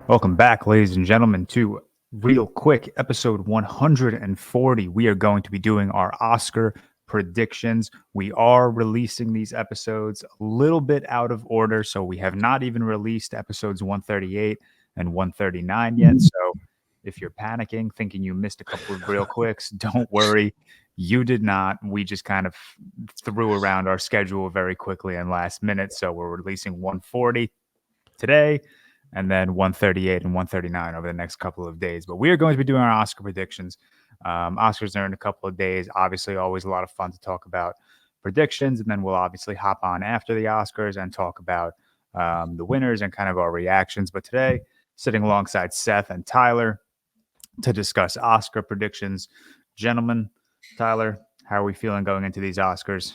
Welcome back, ladies and gentlemen, to Real Quick, episode 140. We are going to be doing our Oscar predictions. We are releasing these episodes a little bit out of order, so we have not even released episodes 138 and 139 yet. So if you're panicking, thinking you missed a couple of Real Quicks, don't worry. You did not. We just kind of threw around our schedule very quickly and last minute. So we're releasing 140 today and then 138 and 139 over the next couple of days. But we are going to be doing our Oscar predictions. Oscars are in a couple of days. Obviously, always a lot of fun to talk about predictions. And then we'll obviously hop on after the Oscars and talk about the winners and kind of our reactions. But today, sitting alongside Seth and Tyler to discuss Oscar predictions. Gentlemen, Tyler, how are we feeling going into these Oscars?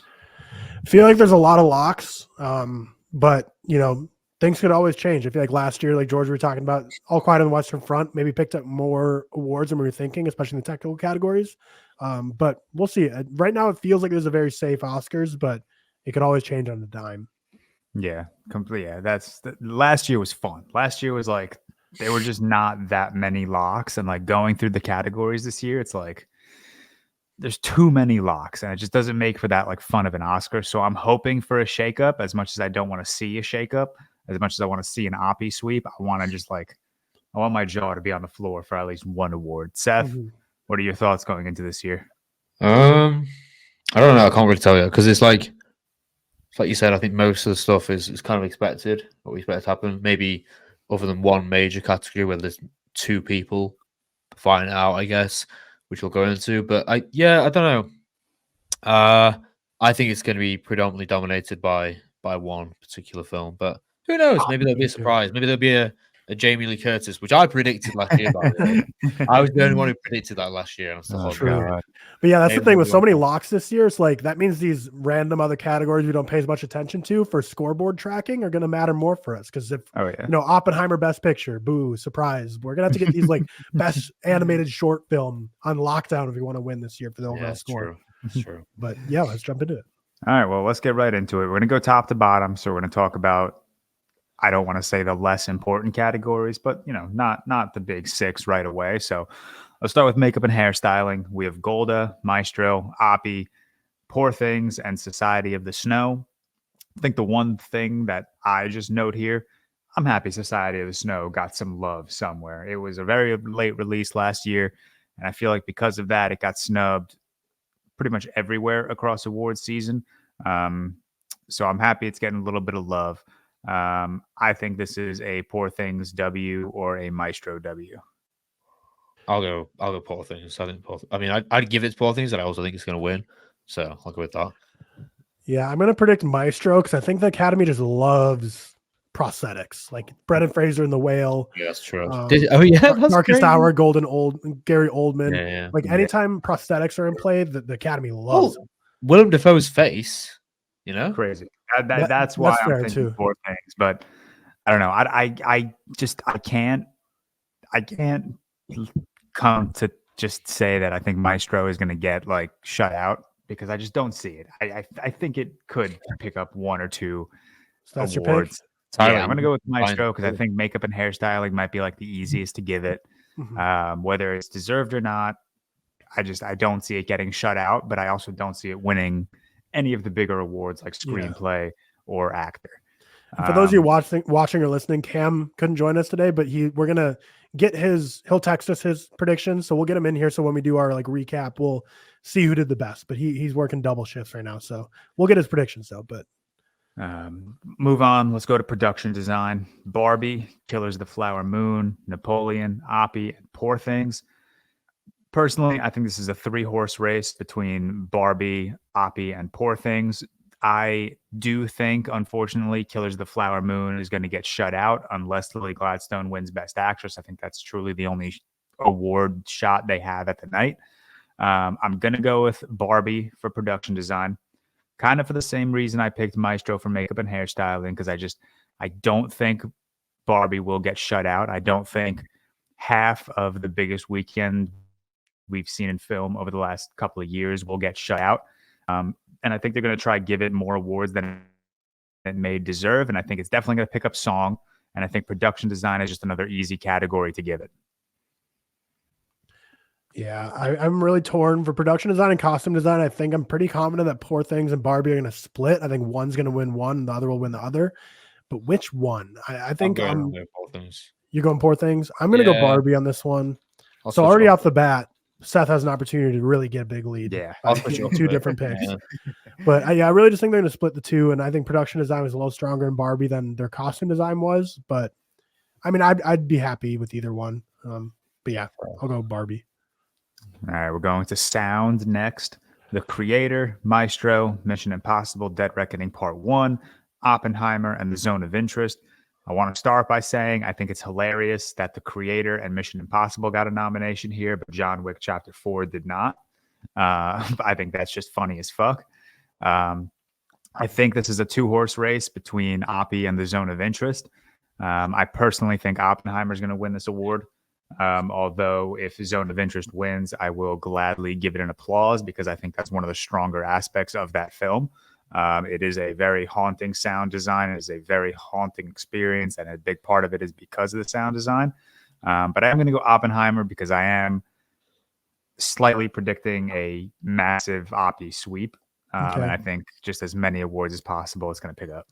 I feel like there's a lot of locks, but, things could always change. I feel like last year, like George, we were talking about, All Quiet on the Western Front maybe picked up more awards than we were thinking, especially in the technical categories. But we'll see. Right now, it feels like there's a very safe Oscars, but it could always change on a dime. Yeah, completely. Yeah, last year was fun. Last year was like there were just not that many locks, and like going through the categories this year, it's like there's too many locks, and it just doesn't make for that like fun of an Oscar. So I'm hoping for a shakeup. As much as I don't want to see a shakeup, as much as I want to see an Oppie sweep, I want my jaw to be on the floor for at least one award. Seth, what are your thoughts going into this year? I don't know. I can't really tell you because it's like you said. I think most of the stuff is kind of expected. What we expect to happen. Maybe other than one major category where there's two people fighting out, I guess, which we'll go into. But I don't know. I think it's going to be predominantly dominated by one particular film, but who knows? Maybe there'll be a surprise. Maybe there'll be a Jamie Lee Curtis, which I predicted last year. By the way. I was the only one who predicted that last year. True. But yeah, that's the thing with so many locks this year. It's like that means these random other categories we don't pay as much attention to for scoreboard tracking are going to matter more for us. Because if Oppenheimer Best Picture, boo, surprise, we're gonna have to get these like Best Animated Short Film on lockdown if we want to win this year for the overall score. That's true. But yeah, let's jump into it. All right, well, let's get right into it. We're going to go top to bottom. So we're going to talk about, I don't want to say the less important categories, but, not the big six right away. So let's start with makeup and hairstyling. We have Golda, Maestro, Oppie, Poor Things, and Society of the Snow. I think the one thing that I just note here, I'm happy Society of the Snow got some love somewhere. It was a very late release last year, and I feel like because of that, it got snubbed pretty much everywhere across awards season. So I'm happy it's getting a little bit of love. I think this is a Poor Things W or a Maestro W. I'll go Poor Things. I'd give it Poor Things, and I also think it's going to win. So I'll go with that. Yeah, I'm going to predict Maestro because I think the Academy just loves prosthetics, like Brendan Fraser in The Whale. Yeah, that's true. Darkest Hour, Gary Oldman. Yeah. Like anytime prosthetics are in play, the Academy loves them. Willem Dafoe's face, crazy. That's why I'm thinking Poor Things, but I don't know. I can't come to just say that I think Maestro is going to get like shut out because I just don't see it. I think it could pick up one or two awards. Yeah, I'm going to go with Maestro because I think makeup and hairstyling might be like the easiest to give it. Whether it's deserved or not, I don't see it getting shut out, but I also don't see it winning any of the bigger awards like screenplay or actor. For those of you watching or listening, Cam couldn't join us today, but we're going to get he'll text us his predictions. So we'll get him in here. So when we do our like recap, we'll see who did the best, but he's working double shifts right now. So we'll get his predictions though, but move on. Let's go to production design. Barbie, Killers of the Flower Moon, Napoleon, Oppie, and Poor Things. Personally, I think this is a 3-horse race between Barbie, Oppie, and Poor Things. I do think, unfortunately, Killers of the Flower Moon is going to get shut out unless Lily Gladstone wins Best Actress. I think that's truly the only award shot they have at the night. I'm going to go with Barbie for production design. Kind of for the same reason I picked Maestro for makeup and hairstyling, because I don't think Barbie will get shut out. I don't think half of the biggest weekend we've seen in film over the last couple of years will get shut out. And I think they're going to try to give it more awards than it may deserve. And I think it's definitely going to pick up song. And I think production design is just another easy category to give it. Yeah, I'm really torn for production design and costume design. I think I'm pretty confident that Poor Things and Barbie are going to split. I think one's going to win one, and the other will win the other. But which one? I think I'm going Poor Things. You're going Poor Things. I'm going to go Barbie on this one. So already off the bat, Seth has an opportunity to really get a big lead. Yeah, I'll two different picks. Yeah. But I really just think they're going to split the two, and I think production design was a little stronger in Barbie than their costume design was. But I mean, I'd be happy with either one. But yeah, I'll go Barbie. All right, we're going to sound next. The Creator, Maestro, Mission Impossible, Dead Reckoning Part 1, Oppenheimer, and The Zone of Interest. I want to start by saying I think it's hilarious that The Creator and Mission Impossible got a nomination here, but John Wick Chapter 4 did not. I think that's just funny as fuck. I think this is a two-horse race between Oppie and The Zone of Interest. I personally think Oppenheimer is going to win this award. Although if Zone of Interest wins, I will gladly give it an applause because I think that's one of the stronger aspects of that film. It is a very haunting sound design. It is a very haunting experience, and a big part of it is because of the sound design. But I'm going to go Oppenheimer because I am slightly predicting a massive Oppie sweep. And I think just as many awards as possible it's going to pick up.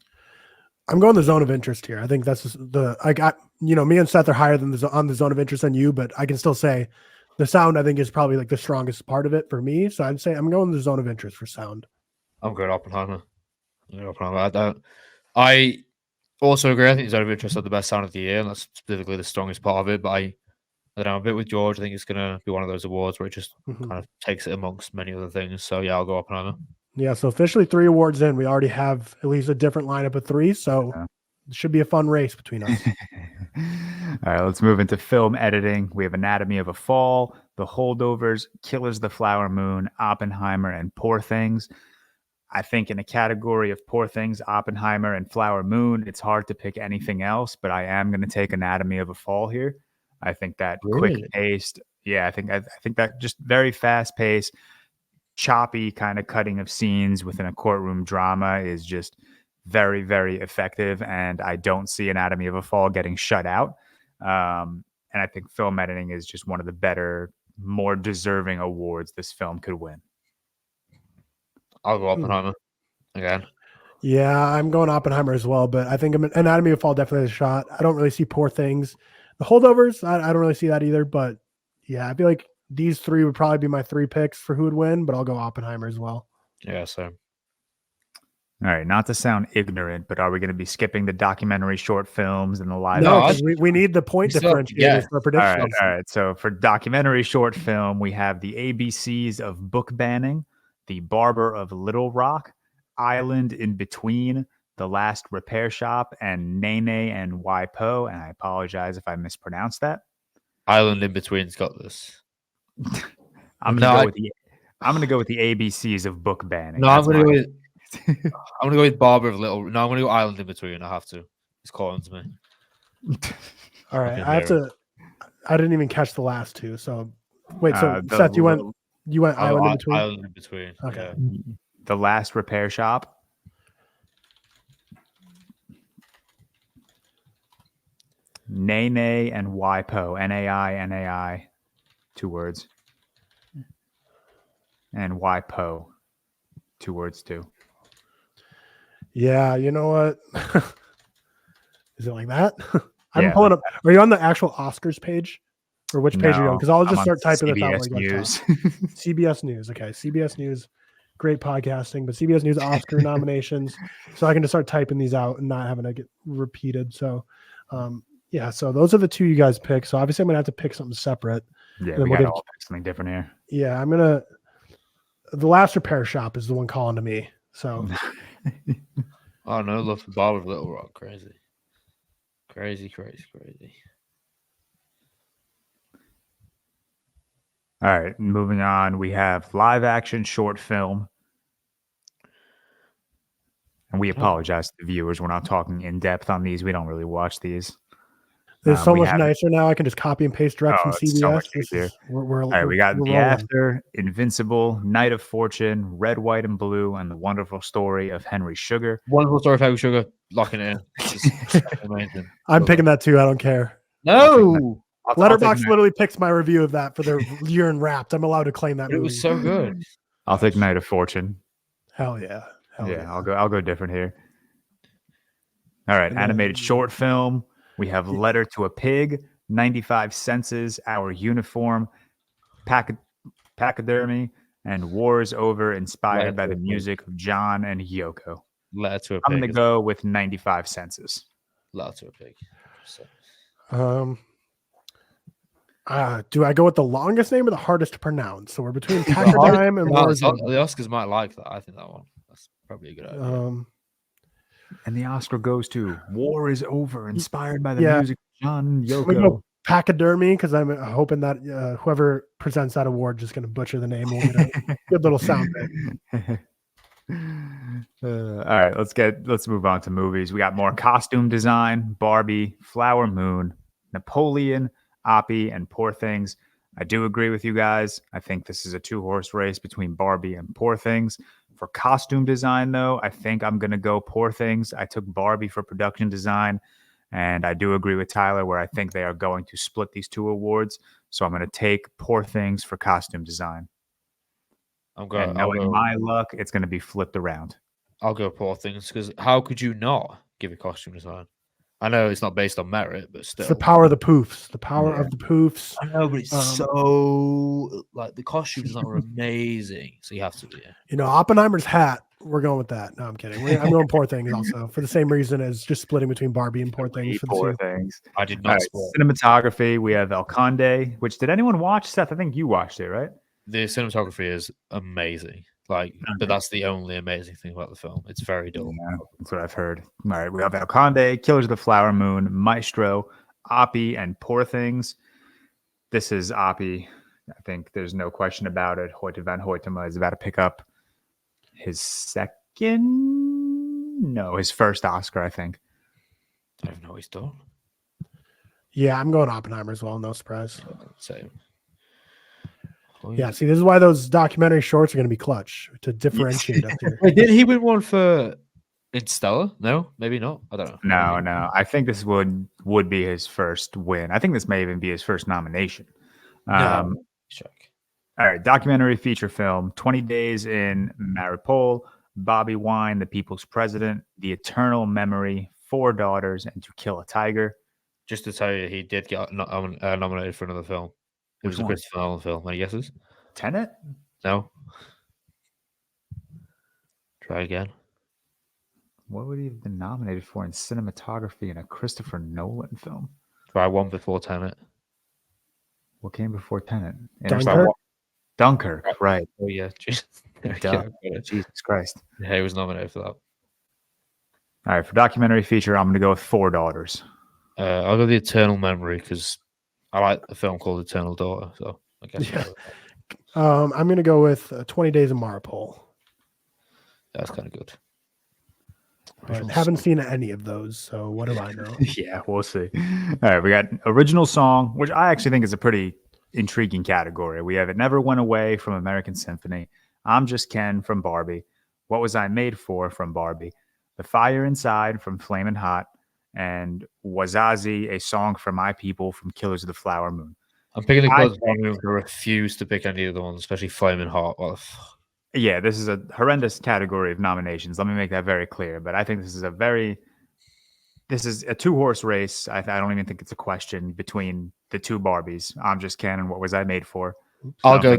I'm going the Zone of Interest here. I think that's I got, me and Seth are higher than on the Zone of Interest than you, but I can still say the sound I think is probably like the strongest part of it for me. So I'd say I'm going the Zone of Interest for sound. I'm going Oppenheimer. I also agree. I think Zone of Interest are the best sound of the year, and that's specifically the strongest part of it. But I don't know, I'm a bit with George. I think it's going to be one of those awards where it just kind of takes it amongst many other things. So yeah, I'll go Oppenheimer. Yeah, so officially 3 awards in. We already have at least a different lineup of 3, so it should be a fun race between us. All right, let's move into film editing. We have Anatomy of a Fall, The Holdovers, Killers of the Flower Moon, Oppenheimer, and Poor Things. I think in a category of Poor Things, Oppenheimer, and Flower Moon, it's hard to pick anything else, but I am going to take Anatomy of a Fall here. I think that quick-paced, I think that just very fast-paced, choppy kind of cutting of scenes within a courtroom drama is just very, very effective, and I don't see Anatomy of a Fall getting shut out. And I think film editing is just one of the better, more deserving awards this film could win. I'll go Oppenheimer again. Yeah, I'm going Oppenheimer as well, but I think Anatomy of a Fall definitely has a shot. I don't really see Poor Things. The Holdovers, I don't really see that either, but yeah, I feel like these 3 would probably be my 3 picks for who would win, but I'll go Oppenheimer as well. Yeah, same. All right, not to sound ignorant, but are we going to be skipping the documentary short films and the live? No, we need the point differentiators for predictions. All right. So for documentary short film, we have the ABCs of Book Banning, The Barber of Little Rock, Island in Between, The Last Repair Shop, and Nene and Waipo. And I apologize if I mispronounced that. Island in Between's got this. I'm gonna go with the ABCs of Book Banning. No, I'm gonna go with Barber of Little. No, I'm gonna go Island in Between. I have to. It's calling to me. All right, I didn't even catch the last 2. So wait, so Seth, you went Island in Between. Island in Between. Okay. Yeah. The Last Repair Shop. Nene and Waipo. NAI. 2 words. And Waipo. 2 words too. Yeah, you know what? Is it like that? I'm pulling up. Are you on the actual Oscars page? Or which page are you on? Because I'll just start typing it out. News. CBS News. Okay, CBS News. Great podcasting, but CBS News Oscar nominations. So I can just start typing these out and not having to get repeated. So, so those are the 2 you guys pick. So obviously I'm going to have to pick something separate. Yeah, we got to all pick something different here. Yeah, I'm going to... The Last Repair Shop is the one calling to me. So... Oh no, love the Barber of Little Rock. Crazy. All right, moving on. We have live action short film. And we apologize to the viewers. We're not talking in depth on these. We don't really watch these. It's so much nicer now. I can just copy and paste direct from CBS. So much easier. All right, we got The After, Invincible, Night of Fortune, Red, White, and Blue, and The Wonderful Story of Henry Sugar. Wonderful Story of Henry Sugar. locking it in. It's amazing. I'm picking that too. I don't care. No, Letterboxd literally picks my review of that for their year in Wrapped. I'm allowed to claim that it movie. was so good. I'll take Night of Fortune. Hell yeah. Hell Yeah, I'll go different here. All right, And animated then- short film. We have Letter to a Pig, 95 Senses, Our Uniform, Pachydermy, and War is Over, inspired Letter by to the a Pig. music of John and Yoko. Letter to a I'm going to pig. go with 95 Senses. Letter to a pig. So, do I go with the longest name or the hardest to pronounce? So we're between Pachyderm and War is the Over. Oscars might like that. I think that one. That's probably a good idea. And the Oscar goes to War is Over, inspired by the Yeah. music of John and I'm gonna Yoko. go Pachydermy because I'm hoping that whoever presents that award just going to butcher the name. We'll get a good little sound bit. All right, let's move on to movies. We got more costume design: Barbie, Flower Moon, Napoleon, Oppie, and Poor Things. I do agree with you guys. I think this is a 2-horse race between Barbie and Poor Things. For costume design, though, I think I'm going to go Poor Things. I took Barbie for production design, and I do agree with Tyler where I think they are going to split these 2 awards. So I'm going to take Poor Things for costume design. I'm going. And knowing my luck, it's going to be flipped around. I'll go Poor Things because how could you not give a costume design? I know it's not based on merit, but still. It's the power of the poofs. The power of the poofs. I know, but it's so like the costume design were amazing. So you have to be. You know, Oppenheimer's hat. We're going with that. No, I'm kidding. I'm going Poor Things also for the same reason as just splitting between Barbie and Poor Things. For Poor the Things. I did All not. right, cinematography. We have El Conde, which did anyone watch? Seth, I think you watched it, right? The cinematography is amazing. Like, but that's the only amazing thing about the film. It's very dull. Yeah, that's what I've heard. All right, we have El Conde, Killers of the Flower Moon, Maestro, Oppie, and Poor Things. This is Oppie. I think there's no question about it. Hoyte van Hoytema is about to pick up his his first Oscar, I think. I don't know what he's done. Yeah, I'm going Oppenheimer as well. No surprise. Same. Yeah, see, this is why those documentary shorts are going to be clutch to differentiate up here. Wait, did he win one for Interstellar? No, maybe not. I don't know. No. I think this would be his first win. I think this may even be his first nomination. Check. All right, documentary feature film, 20 Days in Mariupol, Bobby Wine, The People's President, The Eternal Memory, 4 Daughters, and To Kill a Tiger. Just to tell you, he did get nominated for another film. It was a Christopher Nolan film. Any guesses? Tenet? No. Try again. What would he have been nominated for in cinematography in a Christopher Nolan film? Try one before Tenet. What came before Tenet? Dunkirk? Right. Oh, yeah. Jesus Christ. Yeah, he was nominated for that. All right, for documentary feature, I'm going to go with 4 Daughters. I'll go The Eternal Memory because I like a film called Eternal Daughter. So I guess I'm going to go with 20 Days in Mariupol. that's kind of good. But haven't seen any of those, so what do I know? Yeah, we'll see. All right, we got original song, which I actually think is a pretty intriguing category. We have It Never Went Away from American Symphony, I'm Just Ken from Barbie, What Was I Made For from Barbie, The Fire Inside from Flamin' Hot, and Wazazi, a song for my people from Killers of the Flower Moon. I'm picking the Killers of the Flower Moon. I refuse to pick any of the ones, especially Flamin' Hot. What the fuck? Yeah, this is a horrendous category of nominations. Let me make that very clear. But I think this is a 2-horse race. I don't even think it's a question between the 2 Barbies. I'm Just Ken and What Was I Made For? I'll go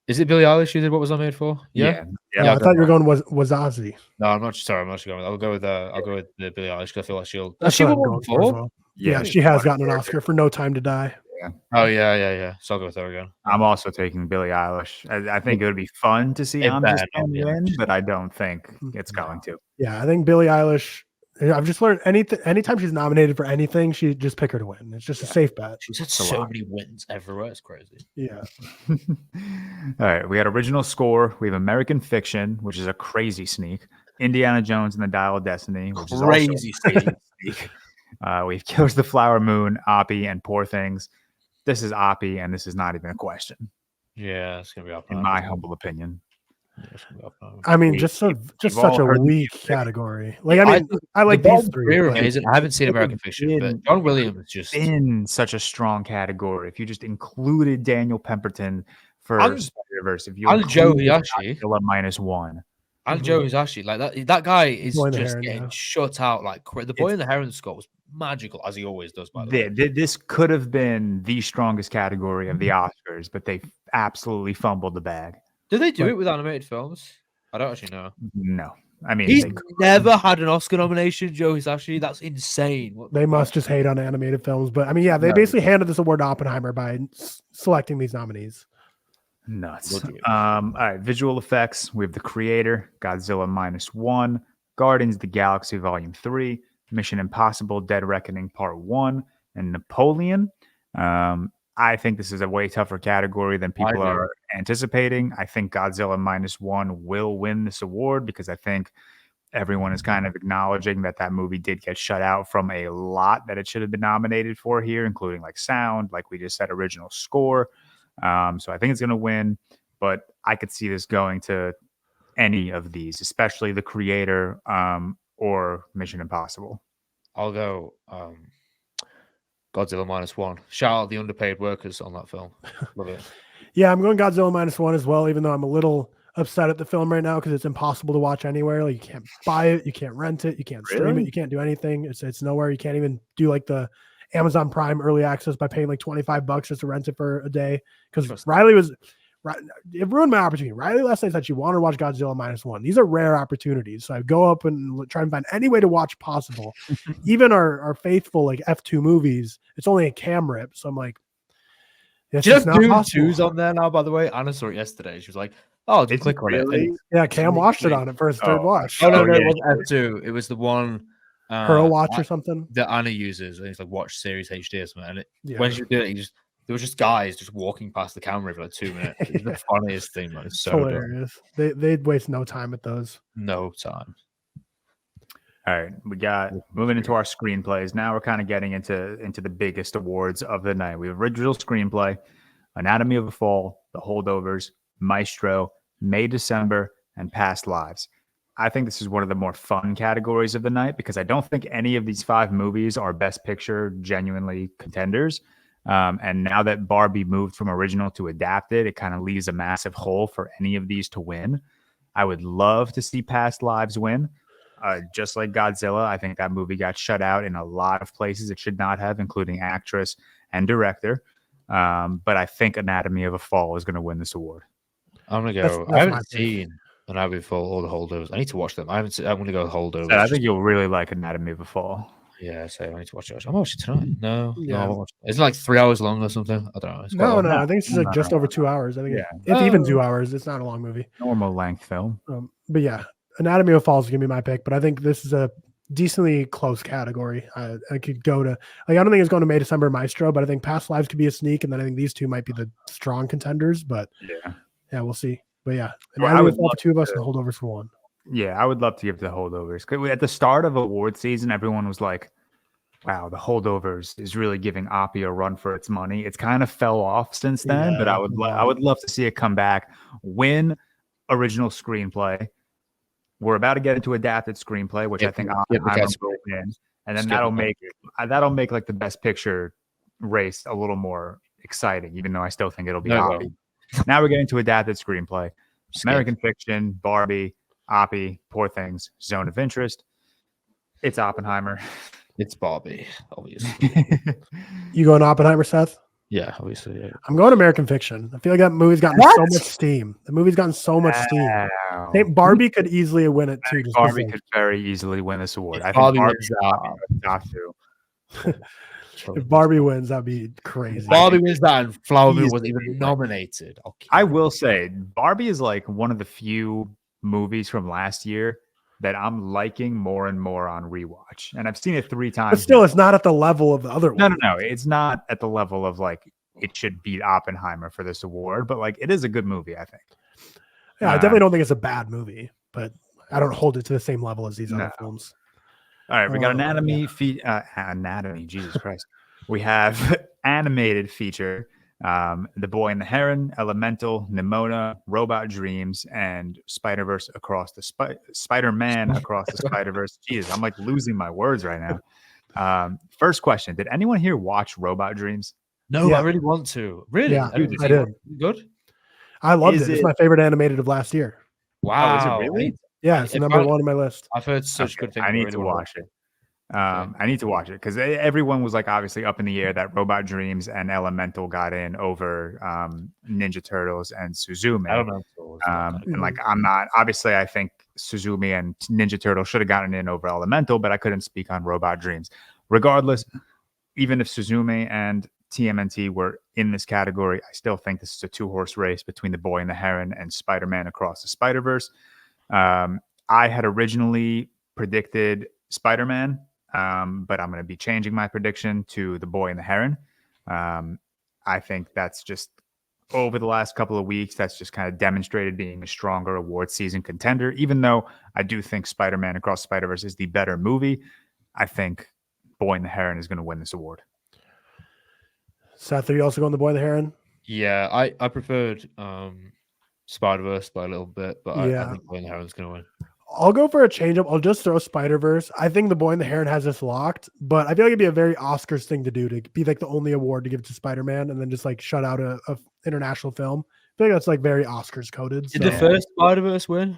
is it Billie Eilish who did What Was I Made For? Yeah. I thought you were going Wazazi. No, I'm not. Sorry, I'm not going. I'll go with the Billie Eilish because I feel like she'll. That's Has she what won I'm one going for as before? well. Yeah, she has gotten an Oscar for No Time to Die. Oh yeah. So I'll go with her again. I'm also taking Billie Eilish. I think it would be fun to see I'm Just Ken win, but I don't think it's going to. Yeah, I think Billie Eilish. I've just learned anytime she's nominated for anything, she just pick her to win. It's just a safe bet. She's had so many wins everywhere. It's crazy. Yeah. All right, we got original score. We have American Fiction, which is a crazy sneak. Indiana Jones and the Dial of Destiny, which is also a crazy sneak. We have Killers of the Flower Moon, Oppie, and Poor Things. This is Oppie, and this is not even a question. Yeah, it's gonna be Oppie. In my humble opinion. I mean, We- just we've such all a heard the weak music. category. Like, I mean, I like the these bottom three. three are but- amazing. I haven't seen It American could've Fiction, but been- John Williams just. in such a strong category. If you just included Daniel Pemberton for And- Spider-Verse, if you and Joe included Hisaishi. Godzilla -1, And Mhm. Joe is actually like that guy is Boy in the just Heron, getting yeah. shut out like the boy in the heron score was magical, as he always does, by the way. this could have been the strongest category of the Oscars, but they absolutely fumbled the bag. Do they do But- it with animated films? I don't actually know. No, I mean He's they could. never had an Oscar nomination, Joe Hisaishi. That's insane. What the They must fuck? just hate on animated films. But I mean, yeah, they No. basically handed this award to Oppenheimer by selecting these nominees. Nuts. Legit. All right, visual effects. We have The Creator, Godzilla -1, Guardians of the Galaxy Volume 3, Mission Impossible: Dead Reckoning Part 1, and Napoleon. I think this is a way tougher category than people do. are anticipating. I think Godzilla -1 will win this award because I think everyone is kind of acknowledging that movie did get shut out from a lot that it should have been nominated for here, including like sound, like we just said, original score. So I think it's going to win, but I could see this going to any of these, especially The Creator or Mission Impossible. I'll go Godzilla -1. Shout out the underpaid workers on that film. Love it. Yeah, I'm going Godzilla -1 as well, even though I'm a little upset at the film right now because it's impossible to watch anywhere. Like, you can't buy it, you can't rent it, you can't stream Really? it, you can't do anything. It's nowhere. You can't even do like the Amazon Prime early access by paying like $25 just to rent it for a day. Because it ruined my opportunity. Riley last night said she wanted to watch Godzilla -1. These are rare opportunities. So I go up and try and find any way to watch possible. Even our faithful like F2 movies, it's only a cam rip. So I'm like, it's Do you just know not Doom possible. 2's on there now, by the way? Anna saw it yesterday. She was like, oh, just Is click it on it. really? And- Yeah, Cam watched it on it for his third Oh. watch. Oh, no, yeah, it wasn't F2. It was the one Pearl Watch or something. that Anna uses. And it's like Watch Series HD or something. And Yeah. when she did it, there was just guys just walking past the camera for like 2 minutes. It was the funniest thing, man. It's so dumb. hilarious. They'd waste no time with those. No time. All right, we got moving into our screenplays. Now we're kind of getting into the biggest awards of the night. We have original screenplay, Anatomy of a Fall, The Holdovers, Maestro, May December, and Past Lives. I think this is one of the more fun categories of the night because I don't think any of these 5 movies are Best Picture genuinely contenders. And now that Barbie moved from original to adapted, it kind of leaves a massive hole for any of these to win. I would love to see Past Lives win. Just like Godzilla, I think that movie got shut out in a lot of places it should not have, including actress and director. But I think Anatomy of a Fall is going to win this award. I'm going to That's go. my I haven't pick. seen Anatomy of a Fall or The Holdovers. I need to watch them. I haven't seen, I'm going to go Holdovers. So I think you'll really like Anatomy of a Fall. Yeah, so I need to watch it. I'm watching tonight. No, Yeah. I won't watch it. Is it like 3 hours long or something? I don't know. It's quite No, long. I think it's just like No, just no, over 2 hours. I think Yeah. it's even 2 hours. It's not a long movie. Normal length film. But yeah, Anatomy of a Fall is gonna be my pick. But I think this is a decently close category. I could go to like, I don't think it's going to May December Maestro, but I think Past Lives could be a sneak, and then I think these two might be the strong contenders. But yeah, we'll see. But yeah, Well, I Anatomy would of a Fall love for 2 of us to- and Holdovers for 1. Yeah, I would love to give the Holdovers. 'Cause at the start of award season, everyone was like, wow, the Holdovers is really giving Oppie a run for its money. It's kind of fell off since then, but Yeah, I would love to see it come back, win original screenplay. We're about to get into adapted screenplay, which I think Oppenheimer will win, and then that'll make like the best picture race a little more exciting, even though I still think it'll be Oppie. Now we're getting to adapted screenplay. American Fiction, Barbie, Oppie, Poor Things, Zone of Interest. It's Oppenheimer. It's Barbie, obviously. You going Oppenheimer, Seth? Yeah, obviously. Yeah. I'm going American Fiction. I feel like that movie's gotten so much steam. The movie's gotten so much steam. I think Barbie could easily win it too. Just 'cause, Barbie like, could very easily win this award. I think Barbie Barbie wins top 2. if Barbie wins, that'd be crazy. Barbie wins that, and Flower Moon Easily. wasn't even nominated. Okay. I will say Barbie is like one of the few movies from last year that I'm liking more and more on rewatch. And I've seen it 3 times. But still, now. it's not at the level of the other one. No. It's not at the level of like it should beat Oppenheimer for this award, but like it is a good movie, I think. Yeah, I definitely don't think it's a bad movie, but I don't hold it to the same level as these other films. All right, we got Anatomy, Jesus Christ. We have animated feature, The Boy and the Heron, Elemental, Nimona, Robot Dreams, and Spider-Verse across the Spider-Man across the Spider-Verse. Jeez, I'm like losing my words right now. First question: did anyone here watch Robot Dreams? No, Yeah. I really want to. Really? Yeah, Dude, I did. Good? I loved Is it. It's it- my favorite animated of last year. Wow. Oh, is it really? Yeah, it's If number I- one on my list. I've heard such Okay, good things. I need to wanna watch it. I need to watch it because everyone was like obviously up in the air that Robot Dreams and Elemental got in over Ninja Turtles and Suzume. Elemental. And like I'm not obviously I think Suzume and Ninja Turtle should have gotten in over Elemental, but I couldn't speak on Robot Dreams. Regardless, even if Suzume and TMNT were in this category, I still think this is a 2-horse race between The Boy and the Heron and Spider-Man Across the Spider-Verse. I had originally predicted Spider-Man, but I'm going to be changing my prediction to The Boy and the Heron. I think that's just over the last couple of weeks, that's just kind of demonstrated being a stronger award season contender. Even though I do think Spider-Man Across the Spider-Verse is the better movie, I think Boy and the Heron is going to win this award. Seth, are you also going The Boy and the Heron? Yeah, I preferred Spider-Verse by a little bit, but I think Boy and the Heron's going to win. I'll go for a change-up. I'll just throw Spider-Verse. I think The Boy and the Heron has this locked, but I feel like it'd be a very Oscars thing to do, to be like the only award to give to Spider-Man and then just like shut out a international film. I feel like that's like very Oscars coded. Did the first Spider-Verse win?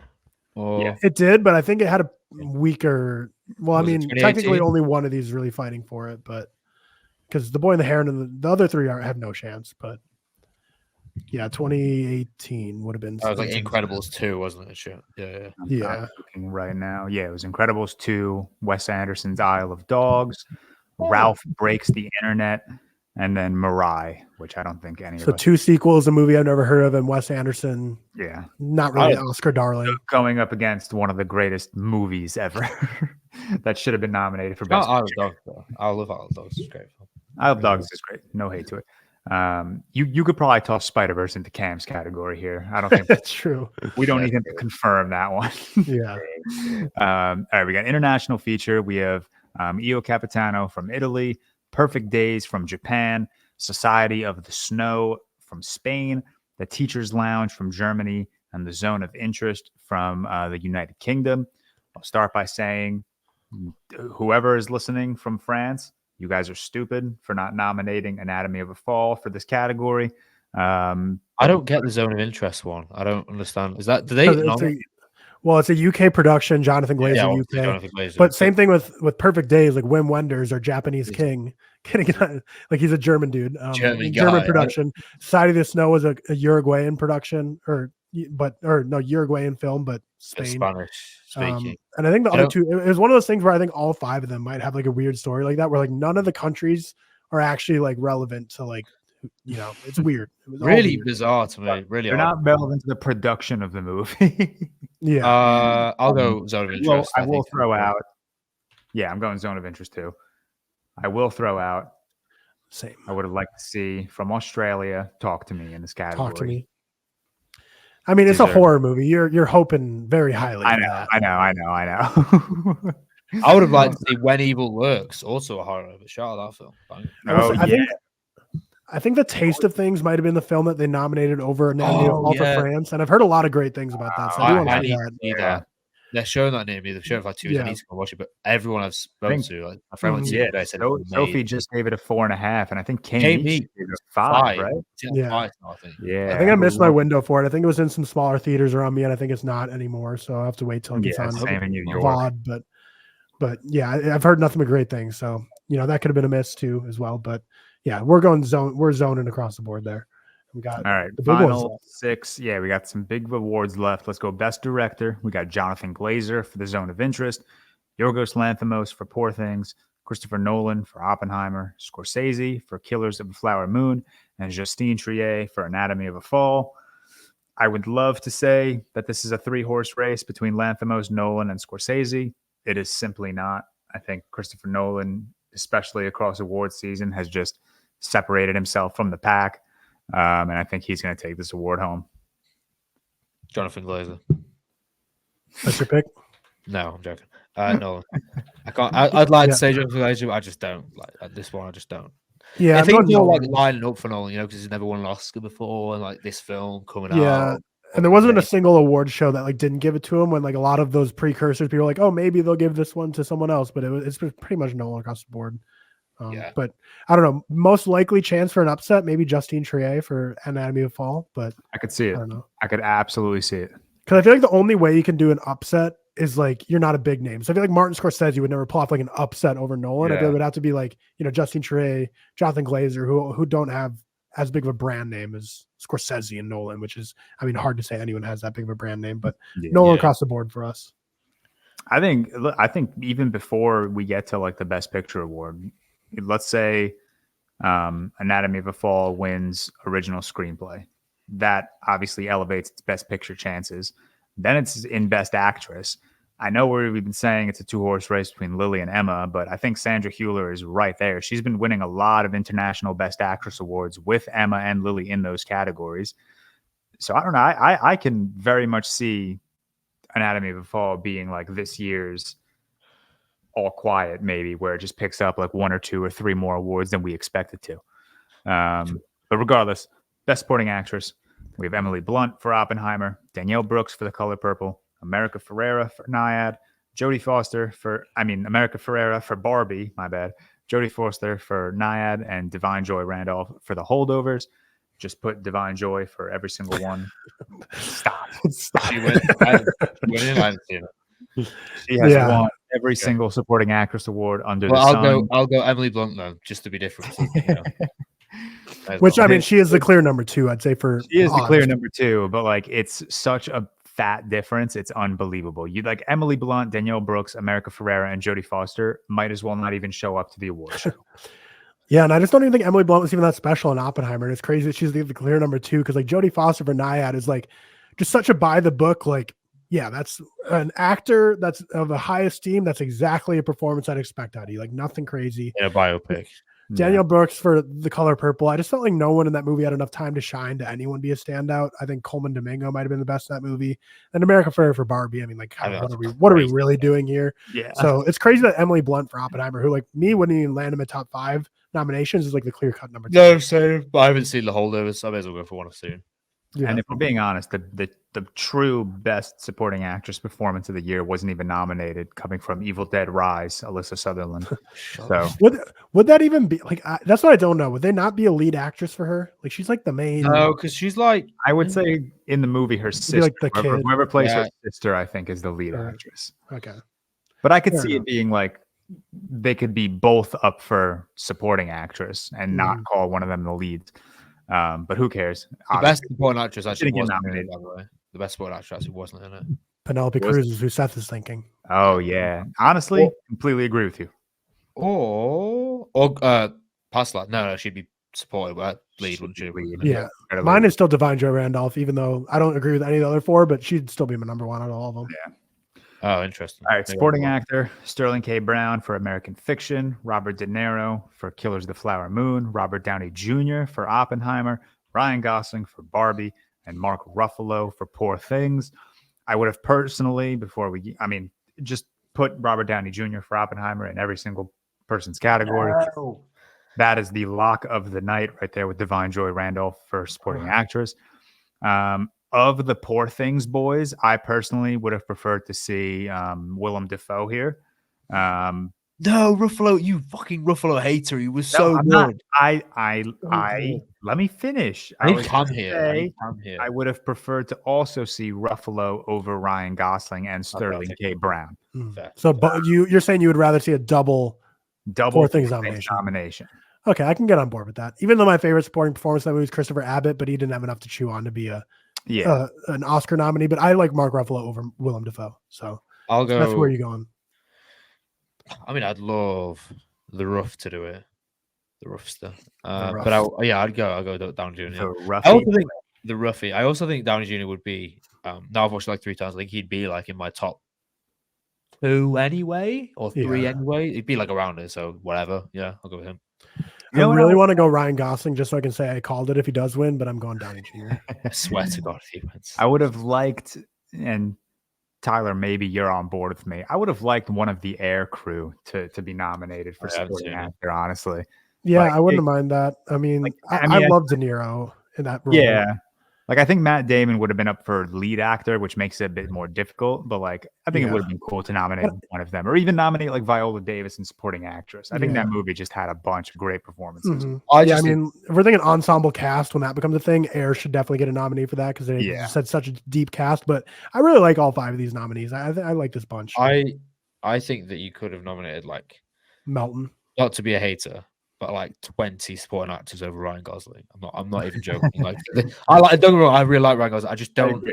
Or Yeah. It did, but I think it had a weaker. Well, I Was it mean, technically 2018? only one of these is really fighting for it, but because The Boy and the Heron and the other three have no chance. But yeah, 2018 would have been. that was like Incredibles 2, wasn't it? Shit. Yeah. Yeah. Looking right now. Yeah, it was Incredibles 2, Wes Anderson's Isle of Dogs, Ralph Breaks the Internet, and then Mirai, which I don't think any So of us. 2 sequels, a movie I've never heard of, and Wes Anderson, Yeah, not really Oscar darling. going up against one of the greatest movies ever that should have been nominated for best. Isle of Dogs, though. I love Isle of Dogs. It's great. Isle of Dogs is great. No hate to it. You could probably toss Spider-Verse into Cam's category here. I don't think That's true. we don't need him to confirm that one. Yeah. All right, we got international feature. We have Io Capitano from Italy, Perfect Days from Japan, Society of the Snow from Spain, The Teacher's Lounge from Germany, and The Zone of Interest from the United Kingdom. I'll start by saying, whoever is listening from France, you guys are stupid for not nominating Anatomy of a Fall for this category. I don't get the Zone of Interest one. I don't understand. Is that, do they? It's a UK production, Jonathan Glazer, UK. Jonathan Glazer. But same thing with Perfect Days, like Wim Wenders, our Japanese king. Like he's a German dude. German production. Society of the Snow was a Uruguayan production, Uruguayan film, but Spain. Spanish speaking. And I think the other two, it was one of those things where I think all 5 of them might have like a weird story like that, where like none of the countries are actually like relevant to like, it's weird. It was really bizarre to me. Really, they're not relevant to the production of the movie. Yeah. I'll go Zone of Interest. I will throw out. Yeah, I'm going Zone of Interest too. I will throw out. Same. I would have liked to see from Australia Talk to Me in this category. Talk to Me. I mean, it's a horror movie. You're hoping very highly. I know. I would have liked to see When Evil Lurks, also a horror, but shout out that film. I think The Taste of Things might have been the film that they nominated over Anatomy of Fall for France, and I've heard a lot of great things about that. So I do want to see that. Yeah. They're showing that near me. They've shown it for like 2 years. I need to go watch it, but everyone I've spoken to, like my friend went to see it today, said Sophie just gave it a 4.5, and I think Kane gave it a 5, right? Yeah. 5 now, I think. Yeah. I think I missed my window for it. I think it was in some smaller theaters around me, and I think it's not anymore. So I'll have to wait till it gets on VOD. But yeah, I've heard nothing but great things. So that could have been a miss too as well. But yeah, we're zoning across the board there. We got all right. The big final 6. Yeah, we got some big awards left. Let's go. Best Director. We got Jonathan Glazer for The Zone of Interest, Yorgos Lanthimos for Poor Things, Christopher Nolan for Oppenheimer, Scorsese for Killers of the Flower Moon, and Justine Triet for Anatomy of a Fall. I would love to say that this is a 3-horse race between Lanthimos, Nolan, and Scorsese. It is simply not. I think Christopher Nolan, especially across awards season, has just separated himself from the pack. And I think he's going to take this award home. Jonathan Glazer. That's your pick? No, I'm joking. No, I can't. I'd like to say Jonathan Glazer, but I just don't. Like at this one, I just don't. Yeah, I think I'm it's all like Nolan. lining up for Nolan, you know, because he's never won an Oscar before, and like this film coming Yeah. out. And there wasn't a single award show that like didn't give it to him when like a lot of those precursors people were like, oh, maybe they'll give this one to someone else, but it's pretty much Nolan across the board. But I don't know. Most likely chance for an upset, maybe Justine Triet for Anatomy of a Fall, but I could see it. I don't know. I could absolutely see it. Because I feel like the only way you can do an upset is like you're not a big name. So I feel like Martin Scorsese would never pull off like an upset over Nolan. I feel like it would have to be like, you know, Justine Triet, Jonathan Glazer, who don't have as big of a brand name as Scorsese and Nolan, which is, I mean, hard to say anyone has that big of a brand name, but Nolan across the board for us. I think even before we get to like the Best Picture award, let's say Anatomy of a Fall wins original screenplay. That obviously elevates its Best Picture chances. Then it's in Best Actress. I know we've been saying it's a 2-horse race between Lily and Emma, but I think Sandra Hüller is right there. She's been winning a lot of international Best Actress awards with Emma and Lily in those categories. So I don't know. I can very much see Anatomy of a Fall being like this year's All Quiet, maybe, where it just picks up like 1 or 2 or 3 more awards than we expect it to. But regardless, Best Supporting Actress, we have Emily Blunt for Oppenheimer, Danielle Brooks for The Color Purple, America Ferrera for Nyad, America Ferrera for Barbie, my bad, Jodie Foster for Nyad, and Divine Joy Randolph for The Holdovers. Just put Divine Joy for every single one. Stop. She went. She has won every single supporting actress award under the sun. I'll go Emily Blunt though, just to be different. You know. Which I mean, she is the clear number 2. I'd say she is the clear number 2, but like it's such a fat difference. It's unbelievable. You like Emily Blunt, Danielle Brooks, America Ferrera, and Jodie Foster might as well not even show up to the award show. Yeah, and I just don't even think Emily Blunt was even that special in Oppenheimer. And it's crazy that she's the clear number 2 because like Jodie Foster for Nyad is like just such a by the book. Like, yeah, that's an actor that's of a high esteem. That's exactly a performance I'd expect out of you. Like nothing crazy. In a biopic. Danielle Brooks for The Color Purple. I just felt like no one in that movie had enough time to shine to anyone be a standout. I think Coleman Domingo might have been the best in that movie. And America Ferrera for Barbie. I mean, like, what are we really doing here? Yeah. So it's crazy that Emily Blunt for Oppenheimer, who like me wouldn't even land in my top 5 nominations, is like the clear cut number 2. No, same. But I haven't seen The Holdovers, so I may as well go for one soon. Yeah. And if we're being honest, the true Best Supporting Actress performance of the year wasn't even nominated, coming from Evil Dead Rise, Alyssa Sutherland. So would that even be like? That's what I don't know. Would they not be a lead actress for her? Like she's like the main. No, because she's like, I would say in the movie, her sister, like the kid. Whoever plays her sister, I think is the lead actress. Okay, but I could see it being like they could be both up for supporting actress and not call one of them the lead. But who cares? The best supporting actress actually wasn't wasn't nominated. by the way. The best supporting actress actually wasn't in it. Penelope Cruz is who Seth is thinking. Oh yeah, honestly, completely agree with you. Or Pasla. No, she'd be supported by lead, wouldn't she? Yeah, mine is still Divine Joy Randolph, even though I don't agree with any of the other 4, but she'd still be my number 1 out of all of them. Yeah. Oh, interesting. All right, supporting actor, Sterling K. Brown for American Fiction, Robert De Niro for Killers of the Flower Moon, Robert Downey Jr. for Oppenheimer, Ryan Gosling for Barbie, and Mark Ruffalo for Poor Things. I would have personally, just put Robert Downey Jr. for Oppenheimer in every single person's category. No. That is the lock of the night right there with Divine Joy Randolph for supporting actress. Of the Poor Things boys, I personally would have preferred to see Willem Dafoe here. No, Ruffalo, you fucking Ruffalo hater. He was so good. Let me finish. I would have preferred to also see Ruffalo over Ryan Gosling and Sterling K. Brown. So you're saying you would rather see a double Poor Things nomination. Okay, I can get on board with that. Even though my favorite supporting performance in that movie is Christopher Abbott, but he didn't have enough to chew on to be an Oscar nominee. But I like Mark Ruffalo over Willem Dafoe. So I'll go. That's where you're going. I mean, I'd love the Rough to do it, the Roughster. Rough. But I'll go Downey Jr. I also think the Roughie. I also think Downey Jr. would be. Now I've watched it like 3 times. I think he'd be like in my top 2 anyway, or 3 anyway. He'd be like around it. So whatever. Yeah, I'll go with him. I really want to go Ryan Gosling just so I can say I called it if he does win, but I'm going Downey Jr. I swear to God, if he wins. I would have liked, and Tyler, maybe you're on board with me. I would have liked one of the Air crew to be nominated for supporting actor, honestly. Yeah, Like, I wouldn't mind that. I mean, I love De Niro in that role. yeah. Like, I think Matt Damon would have been up for lead actor, which makes it a bit more difficult. But like, I think it would have been cool to nominate one of them, or even nominate like Viola Davis in supporting actress. I think that movie just had a bunch of great performances. Mm-hmm. I mean, if we're thinking ensemble cast when that becomes a thing, Air should definitely get a nominee for that because they just had such a deep cast. But I really like all 5 of these nominees. I like this bunch. I think that you could have nominated like Melton. Not to be a hater, but like 20 supporting actors over Ryan Gosling. I'm not even joking. Like don't get me wrong, I really like Ryan Gosling. I just don't.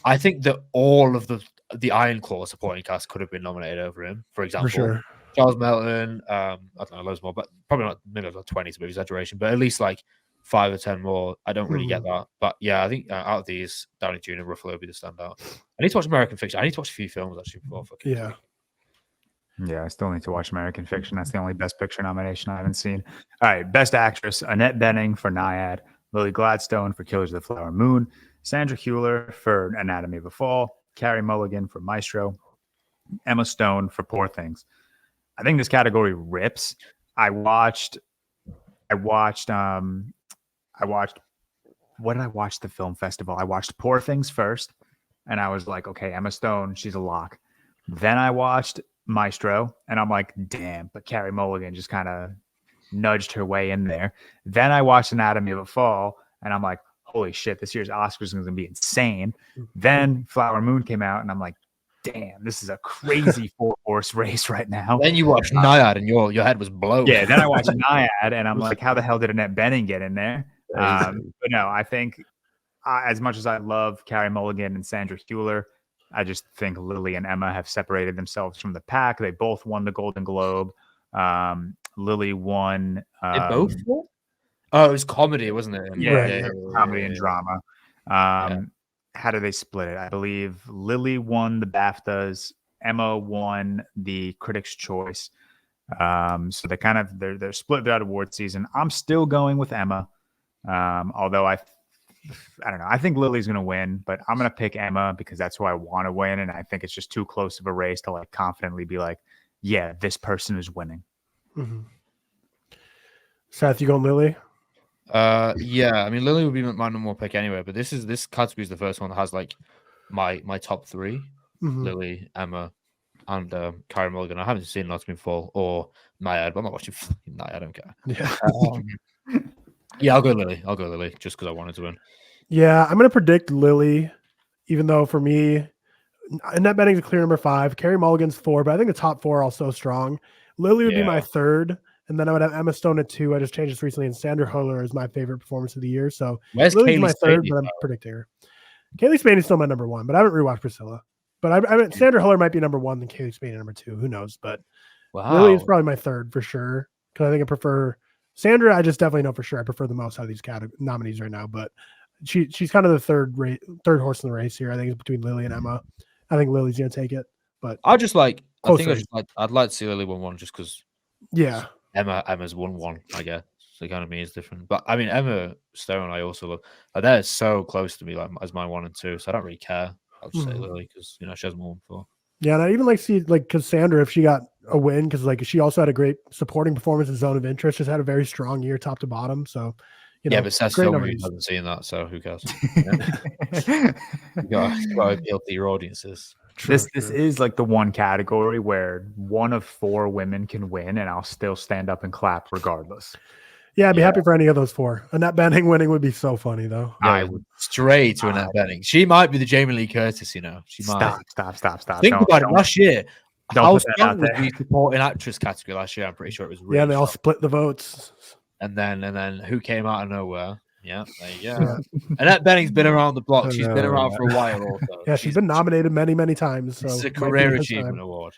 I think that all of the Iron Claw supporting cast could have been nominated over him. For example, Charles Melton. I don't know, loads more, but probably not. Maybe not 20 to be exaggeration, but at least like 5 or 10 more. I don't really get that, but yeah, I think out of these, Downey Jr. and Ruffalo would be the standout. I need to watch American Fiction. I need to watch a few films actually before. Yeah, I still need to watch American Fiction. That's the only Best Picture nomination I haven't seen. All right, Best Actress, Annette Bening for Naiad, Lily Gladstone for Killers of the Flower Moon, Sandra Hüller for Anatomy of a Fall, Carey Mulligan for Maestro, Emma Stone for Poor Things. I think this category rips. I watched what did I watch the film festival? I watched Poor Things first, and I was like, okay, Emma Stone, she's a lock. Then I watched Maestro, and I'm like, damn, but Carey Mulligan just kind of nudged her way in there. Then I watched Anatomy of a Fall, and I'm like, holy shit, this year's Oscars is going to be insane. Then Flower Moon came out, and I'm like, damn, this is a crazy 4-horse race right now. Then you watched Naiad, and your head was blown. Yeah, then I watched Naiad, and I'm like, how the hell did Annette Bening get in there? But no, I think as much as I love Carey Mulligan and Sandra Hüller, I just think Lily and Emma have separated themselves from the pack. They both won the Golden Globe. Lily won. They both won? Oh, it was comedy, wasn't it? Comedy and drama. How do they split it? I believe Lily won the BAFTAs. Emma won the Critics' Choice. So they're split throughout award season. I'm still going with Emma, although I don't know. I think Lily's going to win, but I'm going to pick Emma because that's who I want to win. And I think it's just too close of a race to like confidently be like, yeah, this person is winning. Mm-hmm. Seth, you going Lily? Yeah. I mean, Lily would be my number 1 pick anyway, but this category is the first one that has like my top 3, Lily, Emma, and Carey Mulligan. I haven't seen Anatomy of a Fall or Naiad, but I'm not watching Naiad. I don't care. Yeah. Yeah, I'll go Lily just because I wanted to win. Yeah, I'm going to predict Lily, even though for me, Annette Bening's a clear number 5. Carey Mulligan's 4, but I think the top 4 are all so strong. Lily would be my 3rd, and then I would have Emma Stone at 2. I just changed this recently, and Sandra Hüller is my favorite performance of the year. So Lily's my 3rd, but I'm predicting her. Kaylee Spaney's still my number 1, but I haven't rewatched Priscilla. But I mean, Sandra Hüller might be number 1, then Kaylee Spaney number 2. Who knows? But Lily is probably my 3rd for sure, because I think I prefer Sandra. I just definitely know for sure I prefer the most out of these nominees right now. But she's kind of the third horse in the race here. I think it's between Lily and Emma. I think Lily's gonna take it. But I'd like to see Lily win 1 just because. Yeah, Emma's won 1, I guess. So kind of means different. But I mean, Emma Stone, I also love. They're so close to me, like as my 1 and 2. So I don't really care. I'll just say Lily because she hasn't won before. Yeah, and I even like see Cassandra if she got a win because she also had a great supporting performance in Zone of Interest. Just had a very strong year, top to bottom. So but Seth still hasn't seen that, so who cares? You got to appeal to your audiences. This is like the one category where 1 of 4 women can win, and I'll still stand up and clap regardless. Yeah, I'd be happy for any of those 4. Annette Bening winning would be so funny, though. I would straight to Annette Bening. She might be the Jamie Lee Curtis, She might. Stop. Think about it. Last year, how strong was the supporting actress category last year? I'm pretty sure it was really they all split the votes. And then who came out of nowhere? Yeah, there you go. Annette Bening's been around the block. She's been around for a while also. Yeah, she's been nominated many, many times. So it's a career achievement award.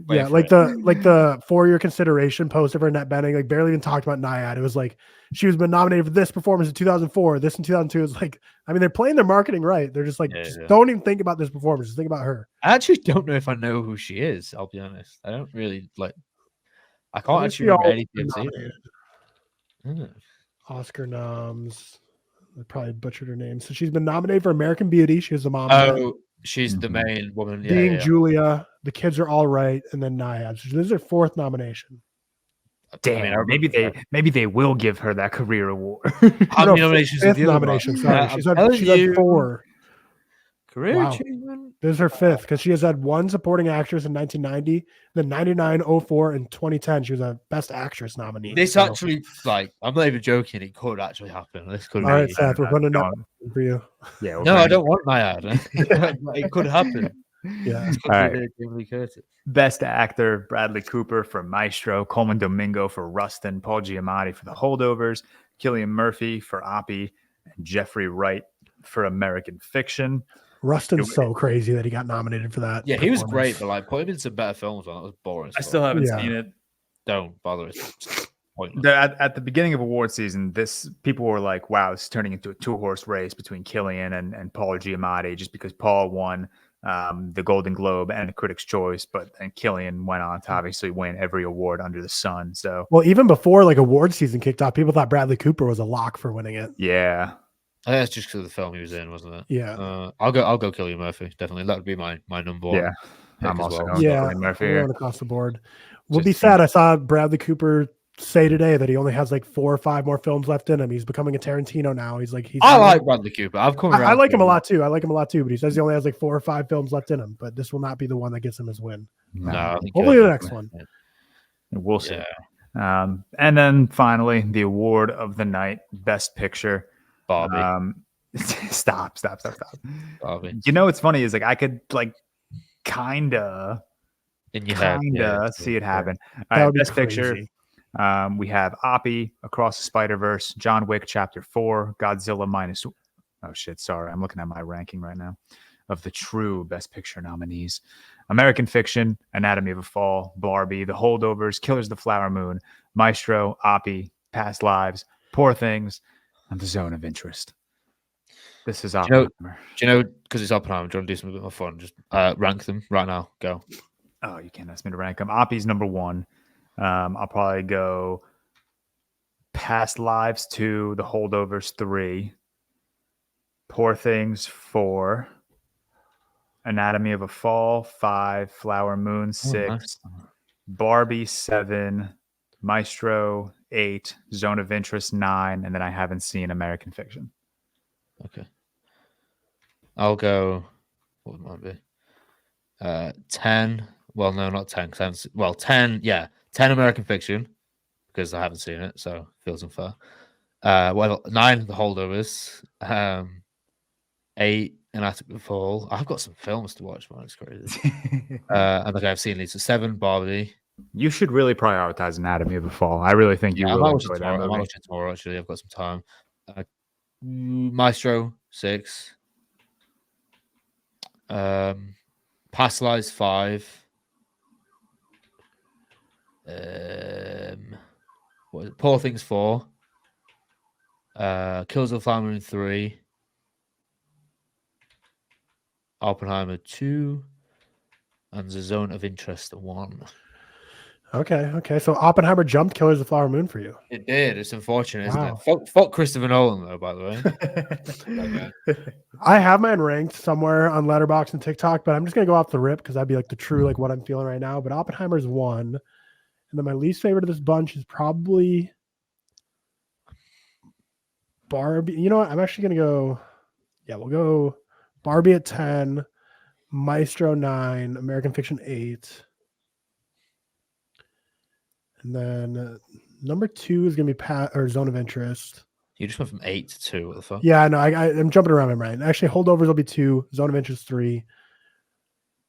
Yeah, like the 4-year consideration post of Annette Bening, barely even talked about Naiad. It was like she was been nominated for this performance in 2004, this in 2002. It's like, I mean, they're playing their marketing right. They're just like, don't even think about this performance. Just think about her. I actually don't know if I know who she is. I'll be honest. I don't really I can't actually remember anything I've seen. Oscar noms. I probably butchered her name. So she's been nominated for American Beauty. She was the mom. Oh, she's the main woman. Being Julia, The Kids Are All Right, and then Naiad. So this is her 4th nomination. Damn, maybe they will give her that career award. How many nominations? Fifth nomination. Sorry, she's had 4. Career Wow. achievement. This is her 5th because she has had 1 supporting actress in 1990, then 99, 04, and 2010. She was a Best Actress nominee. This actually, like, I'm not even joking. It could actually happen. This could. All right, Seth, we're putting a note for you. Yeah. No, I don't want my ad. It could happen. Yeah. All right. Best Actor: Bradley Cooper for Maestro, Coleman Domingo for Rustin, Paul Giamatti for The Holdovers, Cillian Murphy for Oppie, and Jeffrey Wright for American Fiction. Rustin's so crazy that he got nominated for that. Yeah, he was great, but like put him in some better films. That was boring. I still haven't seen it. Don't bother. It's pointless. At the beginning of award season, people were like, "Wow, this is turning into a 2-horse race between Cillian and Paul Giamatti," just because Paul won the Golden Globe and the Critics' Choice, but then Cillian went on to obviously win every award under the sun. So, well, even before like award season kicked off, people thought Bradley Cooper was a lock for winning it. Yeah. I think that's just because of the film he was in, wasn't it? Yeah. I'll go Cillian Murphy. Definitely, that would be my number one. Yeah, I'm also going Cillian Murphy. Going across the board. Would be sad. I saw Bradley Cooper say today that he only has like 4 or 5 more films left in him. He's becoming a Tarantino now. I like Bradley Cooper. I've come around. I like him a lot too. But he says he only has like 4 or 5 films left in him. But this will not be the one that gets him his win. No, hopefully the next one. We'll see. Yeah. And then finally, the award of the night: Best Picture. Barbie. Stop. Barbie. You know what's funny is like I could like kinda see it happen. All right, Best Picture. We have Oppie, Across the Spider-Verse, John Wick Chapter 4, Godzilla minus. Oh shit! Sorry, I'm looking at my ranking right now of the true Best Picture nominees: American Fiction, Anatomy of a Fall, Barbie, The Holdovers, Killers of the Flower Moon, Maestro, Oppie, Past Lives, Poor Things, and The Zone of Interest. This is Oppenheimer. Do you know, because it's Oppenheimer, do you want to do something a bit more fun? Just rank them right now. Go. Oh, you can't ask me to rank them. Oppie's number 1. I'll probably go Past Lives 2, The Holdovers 3, Poor Things 4, Anatomy of a Fall 5, Flower Moon 6, Barbie 7, Maestro 8, Zone of Interest 9, and then I haven't seen American Fiction. Okay. I'll go. What might be? 10. Well, no, not 10. 10. Yeah, 10 American Fiction because I haven't seen it, so it feels unfair. 9 The Holdovers. 8 Anatomy of a Fall. I've got some films to watch, man. It's crazy. And like I've seen these. 7 Barbie. You should really prioritize Anatomy of a Fall. I really think you will enjoy that movie. I might watch it tomorrow. Actually, I've got some time. Maestro 6. Past Lives 5. What is it? Poor Things 4. Killers of the Flower Moon 3. Oppenheimer 2. And The Zone of Interest 1. Okay. So Oppenheimer jumped Killers of the Flower Moon for you. It did. It's unfortunate, isn't it? Fuck Christopher Nolan, though, by the way. I have mine ranked somewhere on Letterboxd and TikTok, but I'm just going to go off the rip because that'd be like the true, like what I'm feeling right now. But Oppenheimer's 1. And then my least favorite of this bunch is probably Barbie. You know what? I'm actually going to go. Yeah, we'll go Barbie at 10, Maestro 9, American Fiction 8. And then number 2 is going to be Zone of Interest. You just went from 8 to 2. What the fuck? Yeah, no, I'm jumping around. I'm right. Actually, Holdovers will be 2, Zone of Interest 3.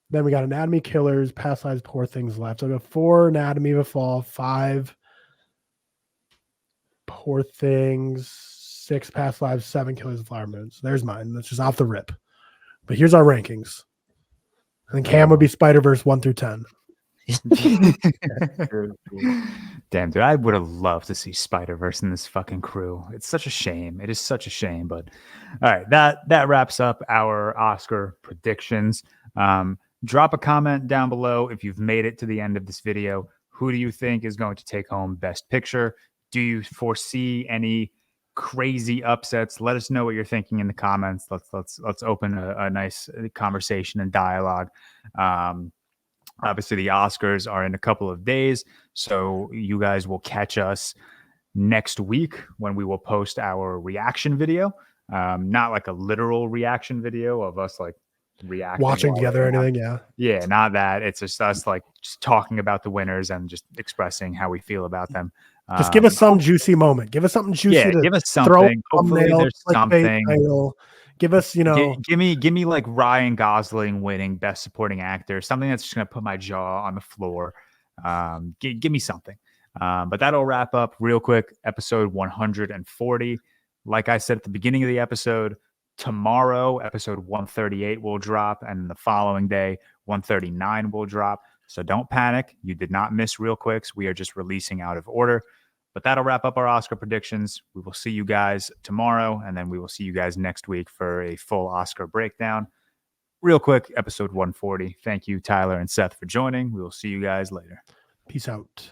Then we got Anatomy, Killers, Past Lives, Poor Things left. So I got 4 Anatomy of a Fall, 5 Poor Things, 6 Past Lives, 7 Killers of Flower Moon. So there's mine. That's just off the rip. But here's our rankings. I think Cam would be Spider-Verse 1 through 10. Damn, dude, I would have loved to see Spider-Verse in this fucking crew. It's such a shame. It is such a shame. But all right, that wraps up our Oscar predictions. Drop a comment down below if you've made it to the end of this video. Who do you think is going to take home Best Picture? Do you foresee any crazy upsets? Let us know what you're thinking in the comments. Let's open a nice conversation and dialogue. Obviously, the Oscars are in a couple of days, so you guys will catch us next week when we will post our reaction video. Not like a literal reaction video of us like reacting, Watching while together or we're- anything. Yeah. Yeah, not that. It's just us like just talking about the winners and just expressing how we feel about them. Just give us some juicy moment. Give us something juicy Yeah, to give us throw something. Hopefully, thumbnail, there's clickbait something. title. Give us, you know, Give me like Ryan Gosling winning Best Supporting Actor, something that's just gonna put my jaw on the floor. Give me something. But that'll wrap up real quick. Episode 140. Like I said at the beginning of the episode, tomorrow episode 138 will drop, and the following day 139 will drop. So don't panic. You did not miss Real Quicks. We are just releasing out of order. But that'll wrap up our Oscar predictions. We will see you guys tomorrow, and then we will see you guys next week for a full Oscar breakdown. Real quick, episode 140. Thank you, Tyler and Seth, for joining. We will see you guys later. peace out.